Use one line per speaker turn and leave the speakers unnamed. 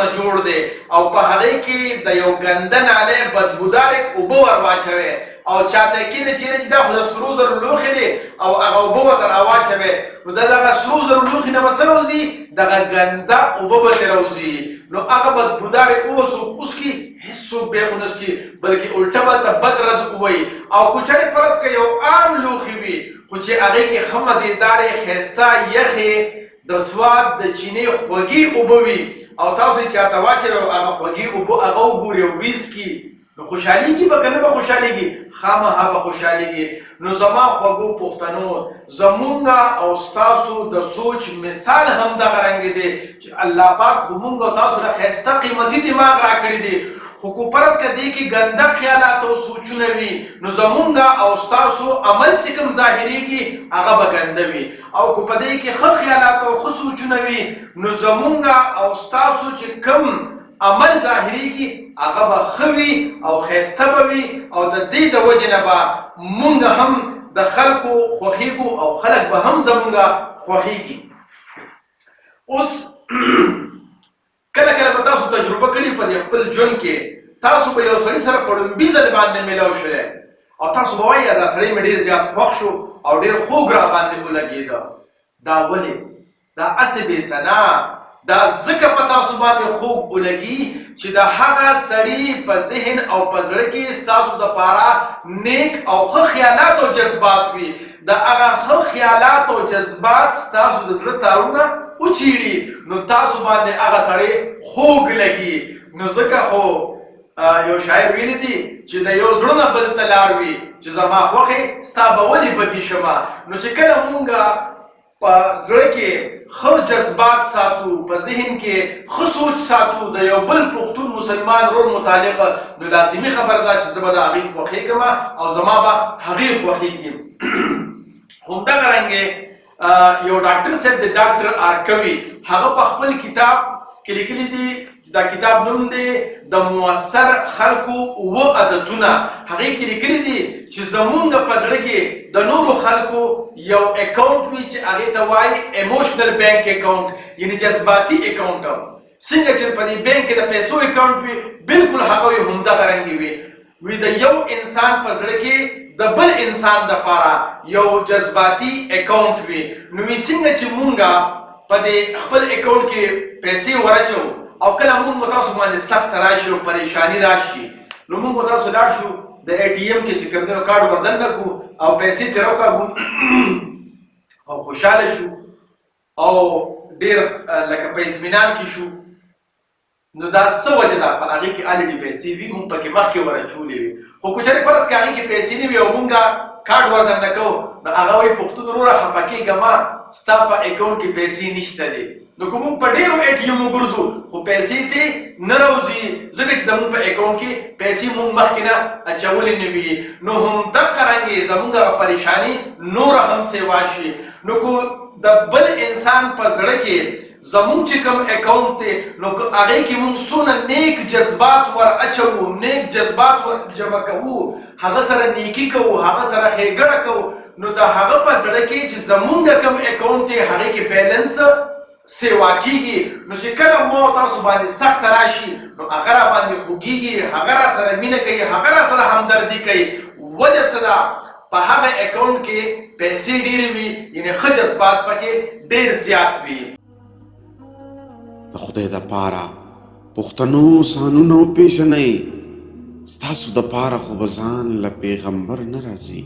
نه جوړ دی او په هغې کې د یو ګنده نالۍ بدبودارې اوبه ور واچوئ او چاته کېده چې دا خو د سرو زرو لوښي دی او هغه اوبه ورته راواچوئ نو د دغه سرو زرو لوښي نه به څه راوځي دغه ګنده اوبه به ترې راوځي نو هغه بدبودارې اوبه څوک وڅښي هېڅ څوک بیا ونه څښي بلکې الټه به ته بد رد ووایي او که چېرې فرض که یو عام لوښي وي خو چې هغې کې ښه مزېدارې ښایسته یخې د سواد د چینې خوږې اوبه وي او تاسو یې چاته واچوئ هغه خوږې اوبه هغه وګوري او ویسکي نو خوشحالېږي به که نه به خوشحالېږي خامخا به خوشحالېږي نو زما خوږو پښتنو زمونږ او ستاسو د سوچ مثال هم دغه رنګې دی چې الله پاک خو مونږ او تاسو له ښایسته قیمتي دماغ راکړي دي خو که فرض که دې کې ګنده خیالات او سوچونه وي نو زمونږ او ستاسو عمل چې کوم ظاهرېږي هغه به ګنده وي او که په دې کې ښه خیالات او ښه سوچونه وي نو زمونږ او ستاسو چې کوم عمل ظاهرېږي هغه به ښه وي او ښایسته به وي او د دې د وجې نه به مونږ هم د خلکو خوښېږو او خلک به هم زمونږ خوښېږي اوس کله کله به تاسو تجربه کړي په دې خپل ژوند کې تاسو به یو سړي سره په لومبي ځل باندې میلاو شوی او تاسو به وایي دا سړی مې ډېر زیات خوښ شو او ډېر خوږ را باندې ولګېده دا ولې دا هسې بې ثنا دا ځکه په تاسو باندې خوږ ولګي چې د هغه سړي په ذهن او په زړه کې ستاسو دپاره نیک او ښه خیالات او جذبات وي د هغه ښه خیالات او جذبات ستاسو د زړه تارونه وچیړي نو تاسو باندې هغه سړی خوږ لګي نو ځکه خو یو شاعر ویلی دي چې د یو زړه نه بل ته لار وي چې زما خوښې ستا به ولې بدي شمه نو چې کله مونږ په زړه کې ښه جذبات ساتو په ذهن کې ښه سوچ ساتو د یو بل پښتون مسلمان ورور متعلق نو لازمي خبره ده چې زه به د هغې خوښېږم او زما به هغې خوښېږي همدغه رنګې یو ډاکټر صاحب د ډاکټر آرکوي هغه په خپل کتاب کې لیکلي دي دا کتاب نوم دی د مؤثر خلکو اووه عادتونه هغې کې لیکلي دي چې زمونږ په زړه کې د نورو خلکو یو اکاونټ وي چې هغې ته وایي ایموشنل بینک اکاونټ یعنې جذباتي اکاونټ څنګه چې په دې بینک کې د پیسو اکاونټ وي بالکل هغه یې همدغه رنګې وي د یو انسان په زړه کې د بل انسان دپاره یو جذباتي اکاونټ وي نو وي څنګه چې مونږ په دې خپل اکاونټ کې پیسې ورچو او کله مونږ تاسو باندې سخت راشي او پریشانی راشي نو مونږ تاسو لاړ شو د اے ټي ایم کې چې کوم دنو کارت وردننه کو او پیسې ترې راوکاږو او خوشحاله شو او ډېر لکه په اطمینان کې شو نو دا څه وجه ده په هغې کې الریډي پیسې وي مونږ پکې مخکې ورچولې وي خو که چېرې فرض کړه هغې کې پیسې نه وي او مونږ کارت وردننه کوو نو هغه وایي پښتون وروره خفه کېږه مه ستا په اکاونټ کې پیسې نشته دی نو که مونږ په ډېرو اے ټي ایم وګرځو خو پیسې ترې نه راوځي ځکه چې زمونږ په اکاونټ کې پیسې مونږ مخکې نه اچولې نه وي نو همدغه رنګې زمونږ پریشاني نوره هم سیوا شي نو که د بل انسان په زړه کې زمونږ چې کوم اکاونټ دی نو که هغې کې مونږ څونه نیک جذبات ور اچوو نیک جذبات ور جمع کوو هغه سره نیکي کوو هغه سره ښېګړه کوو نو د هغه په زړه کې چې زمونږ کوم اکاونټ دی هغې کې بیلنس سیوا کېږي نو چې کله مو تاسو باندې سخته راشي نو هغه را باندې خوږېږي هغه را سره مینه کوي هغه را سره همدردي کوي وجه څه ده په هغه اکاونټ کې پیسې ډېرې وي یعنې ښه جذبات پکې ډېر زیات وي
د خدای دپاره پښتنو ځانونه وپېژنئ ستاسو دپاره خو به ځان له پیغمبر نه راځي